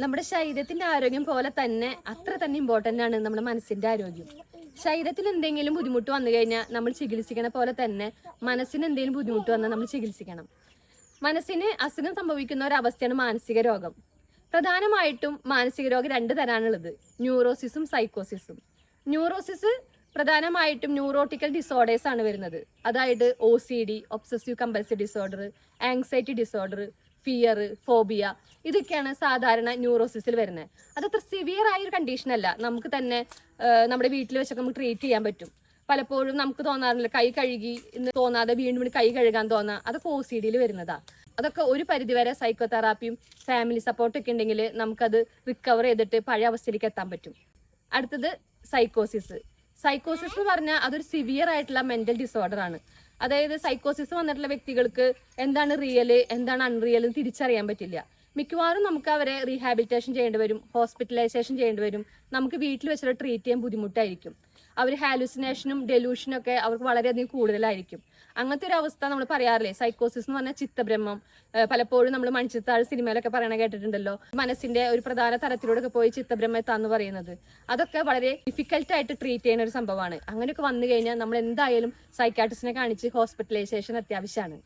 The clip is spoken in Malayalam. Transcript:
നമ്മുടെ ശരീരത്തിന്റെ ആരോഗ്യം പോലെ തന്നെ അത്ര തന്നെ ഇമ്പോർട്ടന്റ് ആണ് നമ്മുടെ മനസ്സിന്റെ ആരോഗ്യം. ശരീരത്തിന് എന്തെങ്കിലും ബുദ്ധിമുട്ട് വന്നു കഴിഞ്ഞാൽ നമ്മൾ ചികിത്സിക്കണ പോലെ തന്നെ മനസ്സിന് എന്തെങ്കിലും ബുദ്ധിമുട്ട് വന്നാൽ നമ്മൾ ചികിത്സിക്കണം. മനസ്സിന് അസുഖം സംഭവിക്കുന്ന ഒരവസ്ഥയാണ് മാനസിക രോഗം. പ്രധാനമായിട്ടും മാനസിക രോഗം 2 തരാനുള്ളത്, ന്യൂറോസിസും സൈക്കോസിസും. ന്യൂറോസിസ് പ്രധാനമായിട്ടും ന്യൂറോട്ടിക്കൽ ഡിസോർഡേഴ്സ് ആണ് വരുന്നത്. അതായത് OCD, obsessive compulsive disorder, anxiety disorder, fear, phobia, ഇതൊക്കെയാണ് സാധാരണ ന്യൂറോസിസിൽ വരുന്നത്. അതത്ര സിവിയർ ആയ ഒരു കണ്ടീഷൻ അല്ല. നമുക്ക് തന്നെ നമ്മുടെ വീട്ടിൽ വെച്ചൊക്കെ നമുക്ക് ട്രീറ്റ് ചെയ്യാൻ പറ്റും. പലപ്പോഴും നമുക്ക് തോന്നാറില്ല, കൈ കഴുകി എന്ന് തോന്നാതെ വീണ്ടും കൈ കഴുകാൻ തോന്നാ, അതൊക്കെ OCDയിൽ വരുന്നതാ. അതൊക്കെ ഒരു പരിധിവരെ സൈക്കോതെറാപ്പിയും ഫാമിലി സപ്പോർട്ടൊക്കെ ഉണ്ടെങ്കിൽ നമുക്കത് റിക്കവർ ചെയ്തിട്ട് പഴയ അവസ്ഥയിലേക്ക് എത്താൻ പറ്റും. അടുത്തത് സൈക്കോസിസ്. സൈക്കോസിസ് എന്ന് പറഞ്ഞാൽ അതൊരു സിവിയർ ആയിട്ടുള്ള മെന്റൽ ഡിസോർഡർ ആണ്. അതായത് സൈക്കോസിസ് വന്നിട്ടുള്ള വ്യക്തികൾക്ക് എന്താണ് റിയല് എന്താണ് അൺറിയൽ എന്ന് തിരിച്ചറിയാൻ പറ്റില്ല. മിക്കവാറും നമുക്ക് അവരെ റീഹാബിലിറ്റേഷൻ ചെയ്യേണ്ടി വരും, ഹോസ്പിറ്റലൈസേഷൻ ചെയ്യേണ്ടി വരും. നമുക്ക് വീട്ടിൽ വെച്ചിട്ട് ട്രീറ്റ് ചെയ്യാൻ ബുദ്ധിമുട്ടായിരിക്കും. അവർ ഹാലുസിനേഷനും ഡെലൂഷനും ഒക്കെ അവർക്ക് വളരെയധികം കൂടുതലായിരിക്കും. അങ്ങനത്തെ ഒരു അവസ്ഥ നമ്മൾ പറയാറില്ലേ, സൈക്കോസിസ് എന്ന് പറഞ്ഞാൽ ചിത്തഭ്രമം. പലപ്പോഴും നമ്മൾ മണിച്ചിത്താഴ് സിനിമയിലൊക്കെ പറയണ കേട്ടിട്ടുണ്ടല്ലോ, മനസ്സിന്റെ ഒരു പ്രധാന തലത്തിലൂടെ ഒക്കെ പോയി ചിത്തഭ്രമം എത്താന്ന് പറയുന്നത്. അതൊക്കെ വളരെ ഡിഫിക്കൽട്ടായിട്ട് ട്രീറ്റ് ചെയ്യുന്ന ഒരു സംഭവമാണ്. അങ്ങനെയൊക്കെ വന്നു കഴിഞ്ഞാൽ നമ്മൾ എന്തായാലും സൈക്കാട്രിസ്റ്റിനെ കാണിച്ച് ഹോസ്പിറ്റലൈസേഷൻ അത്യാവശ്യമാണ്.